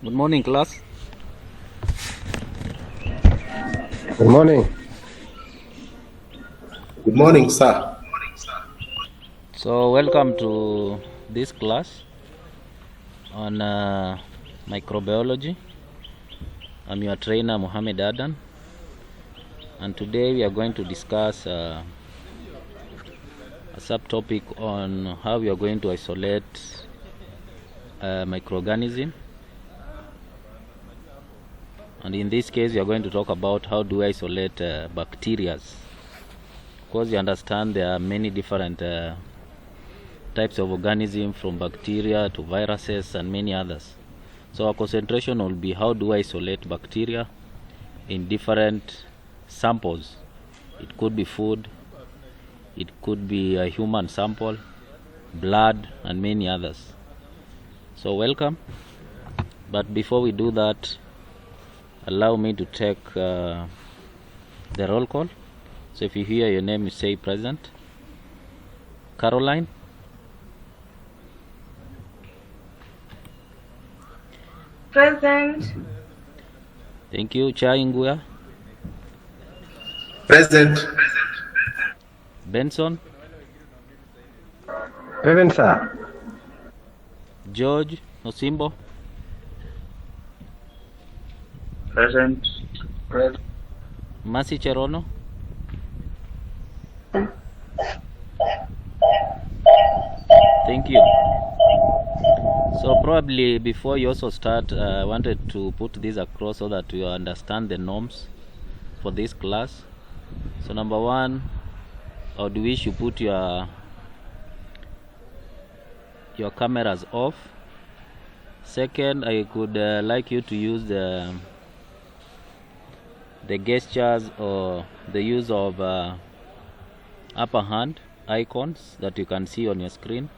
Good morning, class. Good morning. Good morning, sir. So, welcome to this class on microbiology. I'm your trainer, Mohammed Aden, and today we are going to discuss a subtopic on how we are going to isolate microorganism. And in this case, we are going to talk about how do we isolate bacteria. Of course, you understand there are many different types of organisms, from bacteria to viruses and many others. So our concentration will be how do I isolate bacteria in different samples. It could be food, it could be a human sample, blood, and many others. So welcome. But before we do that, allow me to take the roll call. So if you hear your name, you say present. Caroline. Present. Thank you. Chainguya. Present. Benson. Present, sir. George Osimbo. Present. Masi Cherono. Thank you. So probably before you also start, I wanted to put this across so that you understand the norms for this class. So number one, I would wish you put your cameras off. Second, I could like you to use the gestures or the use of upper hand icons that you can see on your screen.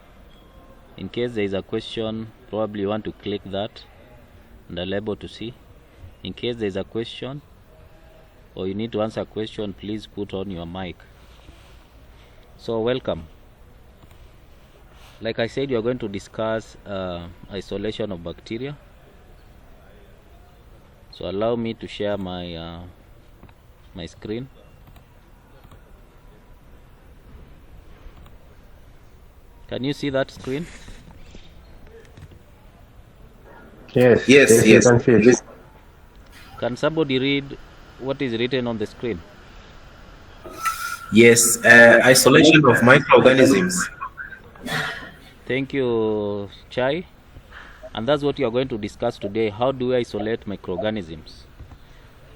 In case there is a question, probably you want to click that and are able to see. In case there is a question or you need to answer a question, please put on your mic. So welcome. Like I said, you are going to discuss isolation of bacteria. So allow me to share my my screen. Can you see that screen? Yes. Yes. You can see it. Can somebody read what is written on the screen? Yes. Isolation of microorganisms. Thank you, Chai. And that's what you are going to discuss today. How do we isolate microorganisms?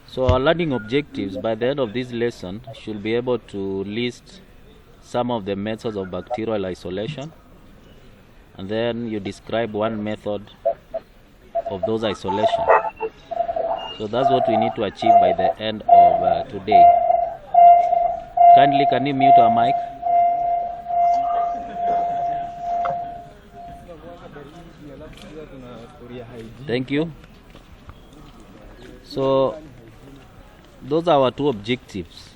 So our learning objectives by the end of this lesson should be able to list some of the methods of bacterial isolation, and then you describe one method of those isolation. So that's what we need to achieve by the end of today. Kindly, can you mute our mic? Thank you. So those are our two objectives.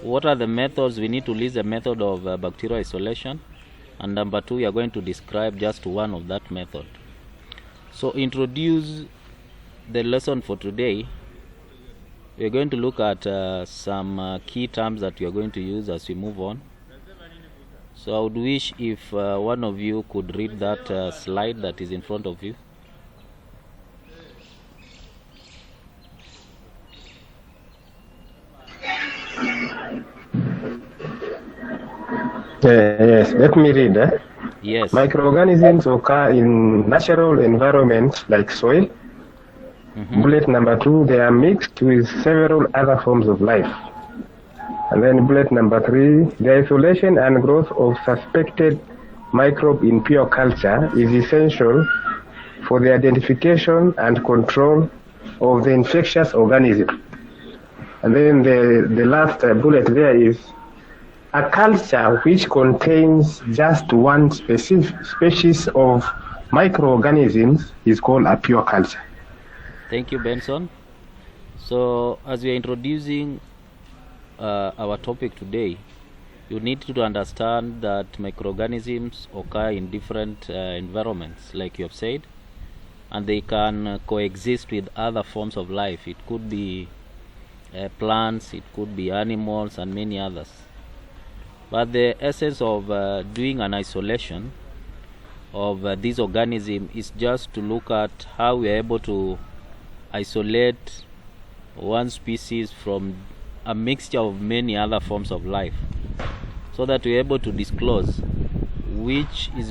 What are the methods? We need to list the method of bacterial isolation, and number two, we are going to describe just one of that method. So introduce the lesson for today. We are going to look at some key terms that we are going to use as we move on. So I would wish if one of you could read that slide that is in front of you. Yes, let me read. Yes. Microorganisms occur in natural environments like soil. Bullet number 2, they are mixed with several other forms of life. And then bullet number 3, the isolation and growth of suspected microbe in pure culture is essential for the identification and control of the infectious organism. And then the last bullet there is a culture which contains just one specific species of microorganisms is called a pure culture. Thank you, Benson. So as we are introducing our topic today, you need to understand that microorganisms occur in different environments, like you have said. and they can coexist with other forms of life. It could be plants, it could be animals, and many others. But the essence of doing an isolation of this organism is just to look at how we are able to isolate one species from a mixture of many other forms of life, so that we are able to disclose which is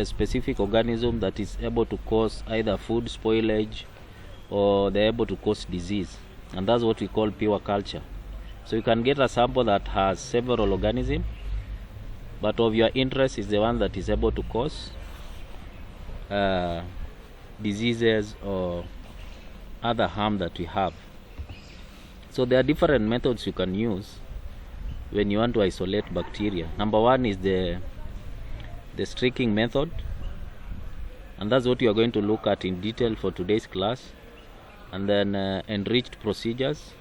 specific organism that is able to cause either food spoilage or they're able to cause disease. And that's what we call pure culture. So you can get a sample that has several organisms, but of your interest is the one that is able to cause diseases or other harm that we have. So there are different methods you can use when you want to isolate bacteria. Number one is the streaking method, and that's what you are going to look at in detail for today's class. And then enriched procedures,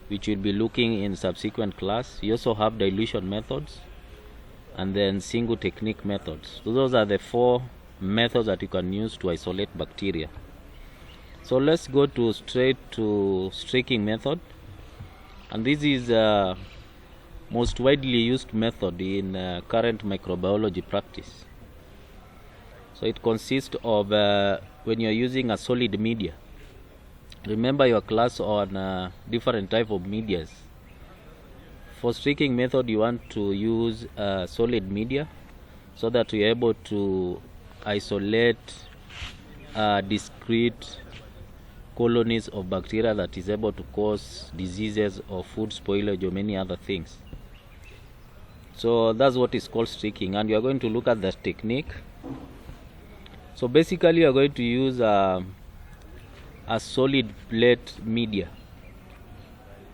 which we'll be looking in subsequent class. You also have dilution methods, and then single technique methods. So those are the 4 methods that you can use to isolate bacteria. So let's go straight to streaking method, and this is most widely used method in current microbiology practice. So it consists of when you're using a solid media. Remember your class on different type of medias. For streaking method, you want to use solid media so that you're able to isolate discrete colonies of bacteria that is able to cause diseases or food spoilage or many other things. So that's what is called streaking, and you are going to look at the technique. So basically you are going to use a solid plate media.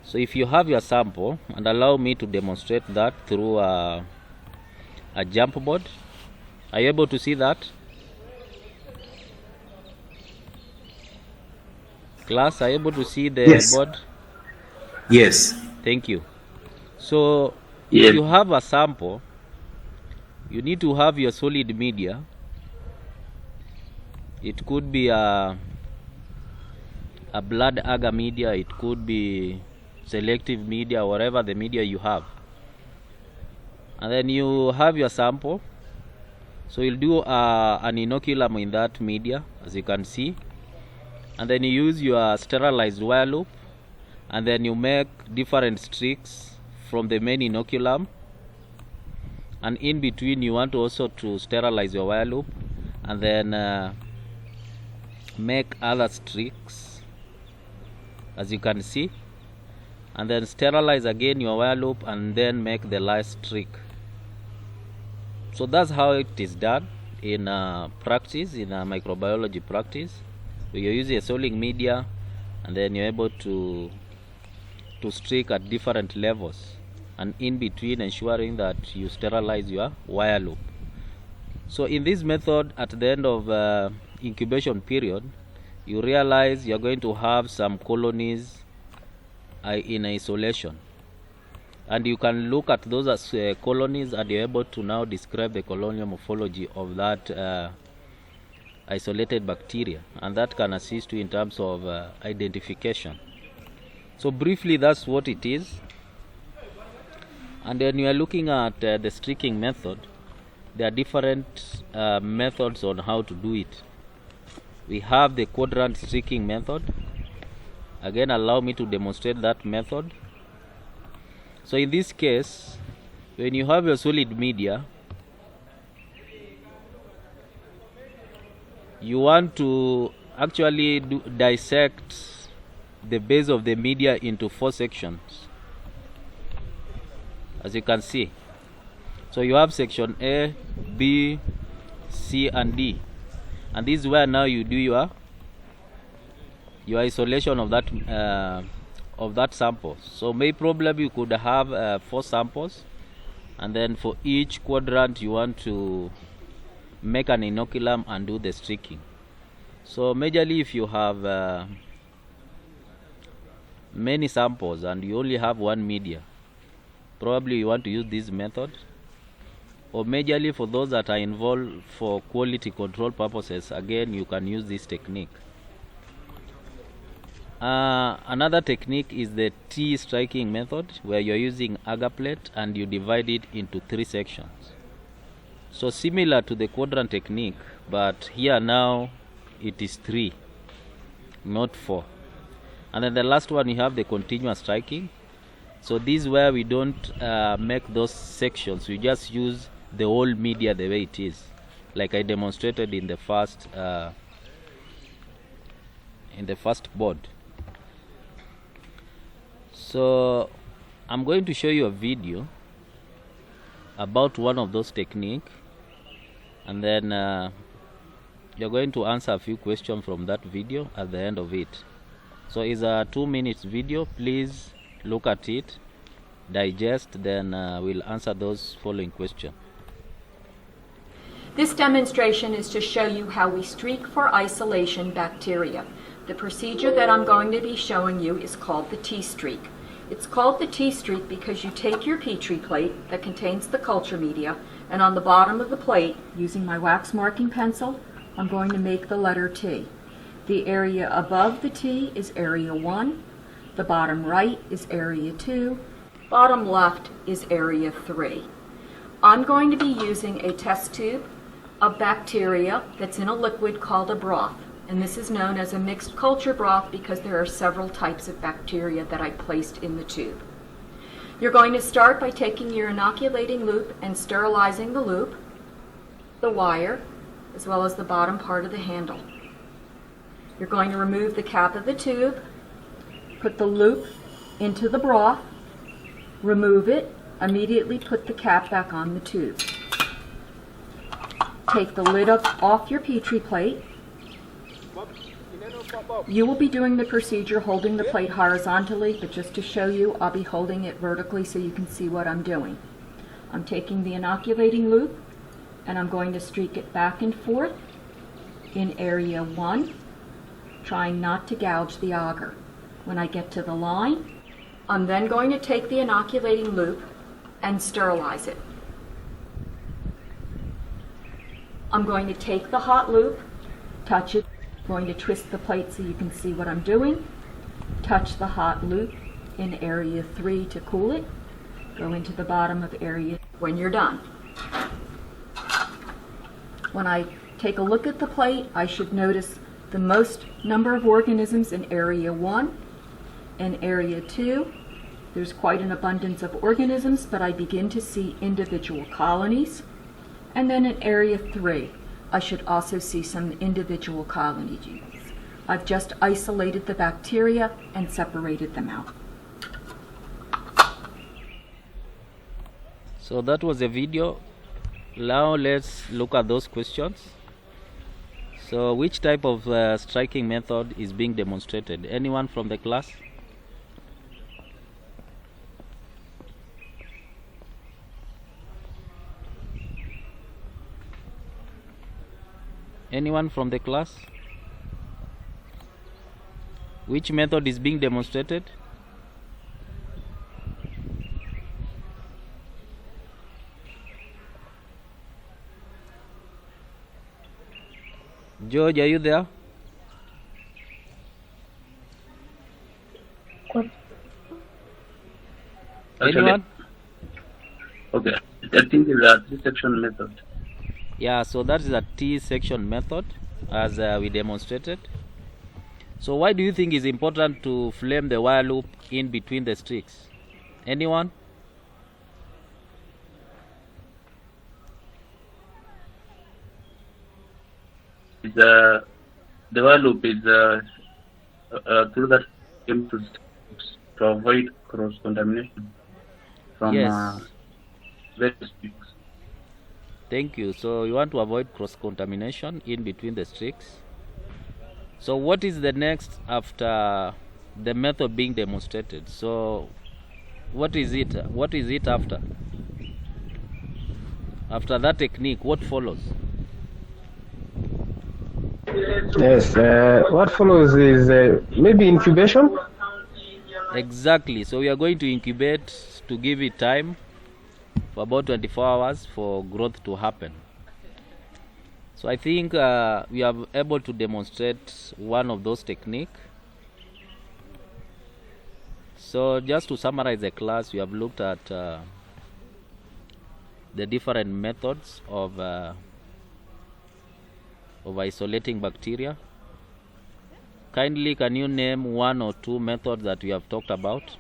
So if you have your sample, and allow me to demonstrate that through a jump board. Are you able to see that? Class, are you able to see the Yes. board? Yes. Thank you. So Yes. if you have a sample, you need to have your solid media. It could be a blood agar media, it could be selective media, whatever the media you have. And then you have your sample. So you'll do an inoculum in that media, as you can see. And then you use your sterilized wire loop, and then you make different streaks from the main inoculum. And in between you want also to sterilize your wire loop, and then make other streaks, as you can see, and then sterilize again your wire loop, and then make the last streak. So that's how it is done in practice, in microbiology practice. So you're using a solid media, and then you're able to streak at different levels, and in between ensuring that you sterilize your wire loop. So in this method, at the end of incubation period, you realize you're going to have some colonies in isolation, and you can look at those as colonies, and you're able to now describe the colonial morphology of that isolated bacteria, and that can assist you in terms of identification. So briefly, that's what it is. And then you are looking at the streaking method. There are different methods on how to do it. We have the quadrant streaking method. Again, allow me to demonstrate that method. So in this case, when you have your solid media, you want to actually dissect the base of the media into 4 sections, as you can see. So you have section A, B, C, and D, and this is where now you do your isolation of that sample. So maybe probably you could have 4 samples, and then for each quadrant you want to make an inoculum and do the streaking. So majorly, if you have many samples and you only have one media, probably you want to use this method. or majorly for those that are involved for quality control purposes, again you can use this technique. Another technique is the T striking method, where you're using agar plate and you divide it into 3 sections. So similar to the quadrant technique, but here now it is 3, not 4. And then the last one, you have the continuous striking. So this is where we don't make those sections, we just use the whole media the way it is, like I demonstrated in the first board. So I'm going to show you a video about one of those techniques, and then you're going to answer a few questions from that video at the end of it. So it's a 2 minutes video. Please look at it, digest, then we'll answer those following questions. This demonstration is to show you how we streak for isolation bacteria. The procedure that I'm going to be showing you is called the T-streak. It's called the T-streak because you take your Petri plate that contains the culture media, and on the bottom of the plate, using my wax marking pencil, I'm going to make the letter T. The area above the T is area 1, the bottom right is area 2, bottom left is area 3. I'm going to be using a test tube of bacteria that's in a liquid called a broth. And this is known as a mixed culture broth because there are several types of bacteria that I placed in the tube. You're going to start by taking your inoculating loop and sterilizing the loop, the wire, as well as the bottom part of the handle. You're going to remove the cap of the tube, put the loop into the broth, remove it, immediately put the cap back on the tube. Take the lid off your Petri plate. You will be doing the procedure holding the plate horizontally, but just to show you, I'll be holding it vertically so you can see what I'm doing. I'm taking the inoculating loop and I'm going to streak it back and forth in area 1, trying not to gouge the agar. When I get to the line, I'm then going to take the inoculating loop and sterilize it. I'm going to take the hot loop, touch it, going to twist the plate so you can see what I'm doing, touch the hot loop in area 3 to cool it, go into the bottom of area when you're done. When I take a look at the plate, I should notice the most number of organisms in area 1 and area 2. There's quite an abundance of organisms, but I begin to see individual colonies. And then in area 3, I should also see some individual colonies. I've just isolated the bacteria and separated them out. So that was a video. Now let's look at those questions. So which type of striking method is being demonstrated? Anyone from the class? Anyone from the class? Which method is being demonstrated? George, are you there? Anyone? Okay, I think it's a three-section method. Yeah, so that is a T-section method as we demonstrated. So why do you think it's important to flame the wire loop in between the streaks? Anyone? The wire loop is through that to avoid cross-contamination from various streaks. Thank you. So you want to avoid cross-contamination in between the streaks. So what is the next after the method being demonstrated? So what is it? What is it after? After that technique, what follows? Yes, what follows is maybe incubation. Exactly. So we are going to incubate to give it time for about 24 hours for growth to happen. So I think we are able to demonstrate one of those techniques. So just to summarize the class, we have looked at the different methods of isolating bacteria. Kindly, can you name one or two methods that we have talked about?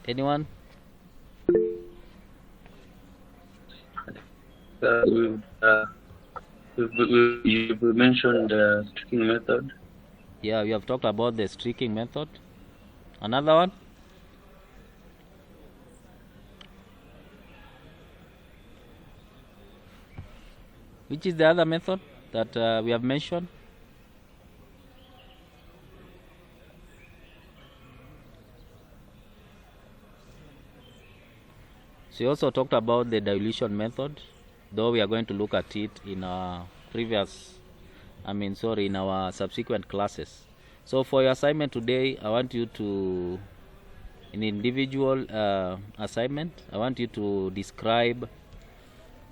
Anyone? You mentioned the streaking method. Yeah, we have talked about the streaking method. Another one? Which is the other method that we have mentioned? So we also talked about the dilution method, though we are going to look at it in our in our subsequent classes. So for your assignment today, I want you to, in individual assignment, I want you to describe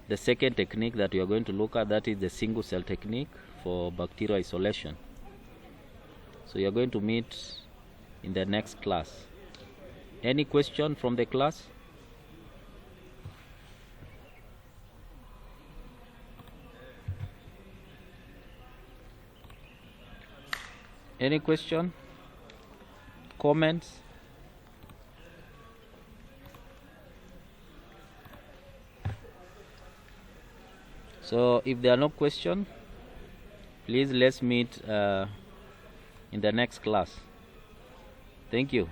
the second technique that we are going to look at, that is the single cell technique for bacterial isolation. So you are going to meet in the next class. Any question from the class? Any question? Comments? So if there are no questions, please let's meet in the next class. Thank you.